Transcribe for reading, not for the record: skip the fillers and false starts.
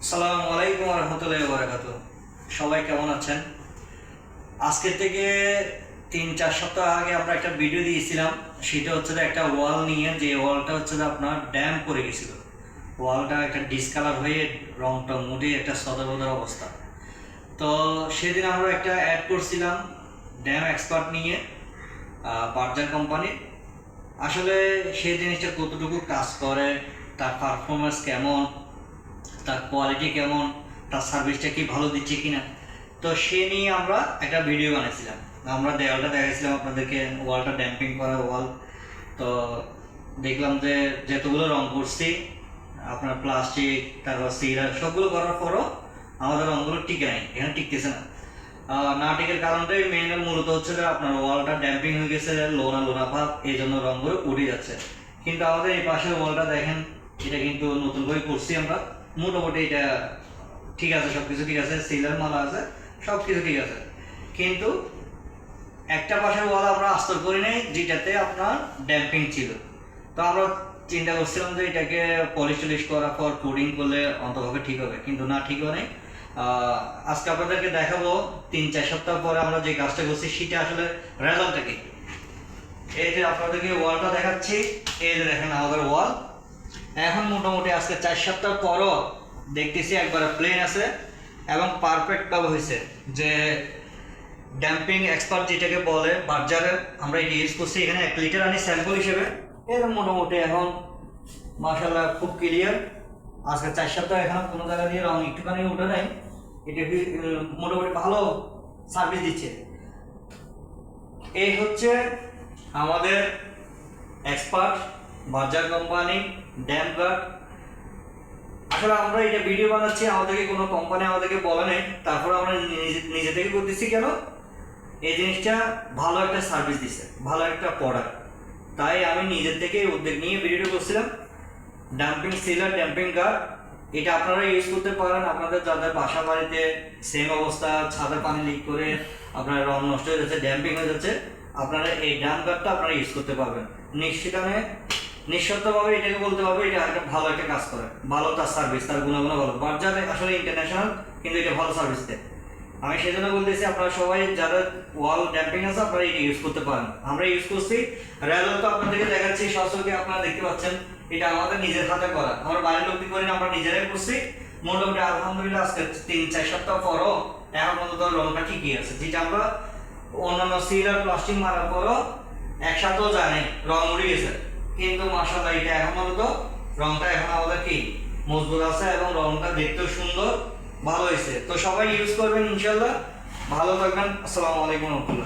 আসসালামু আলাইকুম রহমতুল্লাহি ওয়া বারাকাতুহু। সবাই কেমন আছেন? আজকে থেকে 3-4 সপ্তাহ আগে আমরা একটা ভিডিও দিয়েছিলাম। সেটা হচ্ছে যে একটা ওয়াল নিয়ে, যে ওয়ালটা হচ্ছে যে আপনার ড্যাম পড়ে গেছিল। ওয়ালটা একটা ডিসকালার হয়ে রংটা মুড়ে একটা সদরবদর অবস্থা। তো সেদিন আমরা একটা অ্যাড করছিলাম ড্যাম এক্সপার্ট নিয়ে, বার্জার কোম্পানির। আসলে সেই জিনিসটা কতটুকু কাজ করে, তার পারফরমেন্স কেমন, তার কোয়ালিটি কেমন, তার সার্ভিসটা কি ভালো দিচ্ছে কিনা, তো সে নিয়ে আমরা একটা ভিডিও বানিয়েছিলাম। আমরা দেওয়ালটা দেখাইছিলাম আপনাদেরকে, ওয়ালটা ড্যাম্পিং করা ওয়াল। তো দেখলাম যে যতগুলো রং করছি, আপনার প্লাস্টিক, তারপর সিরার সবগুলো করার পরও আমাদের রঙগুলো টিকে নাই, এখানে টিকতেছে না। না টিকার কারণটাই মূলত হচ্ছে যে আপনার ওয়ালটা ড্যাম্পিং হয়ে গেছে, লোনা লোনা ভাব, এই জন্য রঙগুলো উঠে যাচ্ছে। কিন্তু আমাদের এই পাশের ওয়ালটা দেখেন, এটা কিন্তু নতুন করে করছি আমরা। মোটামুটি এটা ঠিক আছে, সব কিছু ঠিক আছে, সিলার মালা আছে, সব কিছু ঠিক আছে। কিন্তু একটা পাশের ওয়াল আমরা আস্তর করি নাই, যেটাতে আপনার ড্যাম্পিং ছিল। তো আমরা চিন্তা করছিলাম যে এটাকে পলিশ টলিশ করার পর কোডিং করলে অন্ততপক্ষে ঠিক হবে, কিন্তু না, ঠিক হয় নাই। আজকে আপনাদেরকে দেখাবো 3-4 সপ্তাহ পরে আমরা যে কাজটা করছি সেটা আসলে রেজাল্টটা কি। এই যে আপনাদেরকে ওয়ালটা দেখাচ্ছি, এই যে দেখেন আমাদের ওয়াল। এখন মোটামুটি আজকে 4 সপ্তাহ পরও দেখতেছি একবারে প্লেন আছে এবং পারফেক্ট ভাবে হয়েছে। যে ড্যাম্পিং এক্সপার্ট যেটাকে বলে বার্জারের, আমরা এটা ইউজ করছি এখানে 1 লিটার আনি স্যাম্পল হিসেবে। এর মোটামুটি এখন মাশাআল্লাহ খুব ক্লিয়ার। আজকে 4 সপ্তাহ এখন কোনো জায়গা দিয়ে রং একটুখানি উঠে নাই, এটা মোটামুটি ভালো সার্ভিস দিচ্ছে। এই হচ্ছে আমাদের expert Berger company damp guard. আসলে আমরা এটা ভিডিও বানাচ্ছি, আমাদেরকে কোনো কোম্পানি আমাদেরকে বলে নেই, তারপর আমরা নিজে থেকে করতেছি। কেন? এই জিনিসটা ভালো একটা সার্ভিস দিচ্ছে, ভালো একটা প্রোডাক্ট, তাই আমি নিজের থেকে উদ্যোগ নিয়ে ভিডিওটা করছিলাম। ড্যাম্পিং সিলার, ড্যাম্পিং গার্ড, এটা আপনারা ইউজ করতে পারেন। আপনাদের যাদের বাসা বাড়িতে সেম অবস্থা, ছাদের পানি লিক করে আপনার রং নষ্ট হয়ে যাচ্ছে, ড্যাম্পিং হয়ে যাচ্ছে, আপনারা এই ড্যাম গার্ডটা আপনারা ইউজ করতে পারবেন। নিঃশর্তভাবে এটাকে বলতে পারবে এটা একটা ভালো একটা কাজ করে, ভালো তার সার্ভিস, তার গুণাগুণ ভালো। বার্জার আসলে ইন্টারন্যাশনাল, কিন্তু এটা ভালো সার্ভিস দেয়। আমি সেই জন্য বলতেছি আপনারা সবাই যাদের ওয়াল ড্যাম্পিং আছে আপনারা এটা ইউজ করতে পারেন। আমরা ইউজ করছি, রেজাল্ট তো আপনাদেরকে দেখাচ্ছি, সচকে আপনারা দেখতে পাচ্ছেন। এটা আমাদের নিজের হাতে করা, আমরা বাইরের লোক করি না, আমরা নিজেরাই করছি। মোটামুটি আলহামদুলিল্লাহ আজকে 3-4 সপ্তাহ পরও এখন পর্যন্ত রংটা ঠিকই আছে। যেটা আমরা অন্যান্য সিল আর প্লাস্টিক মারার পরও একসাথেও জানি রং উড়ে গেছে, কিন্তু মাশাআল্লাহ এটা এখন পর্যন্ত রংটা এখন আমাদের কি মজবুত আছে এবং রংটা দেখতেও সুন্দর, ভালো হয়েছে। তো সবাই ইউজ করবেন ইনশাল্লাহ। ভালো থাকবেন। আসসালামু আলাইকুম রহমতুল্লাহ।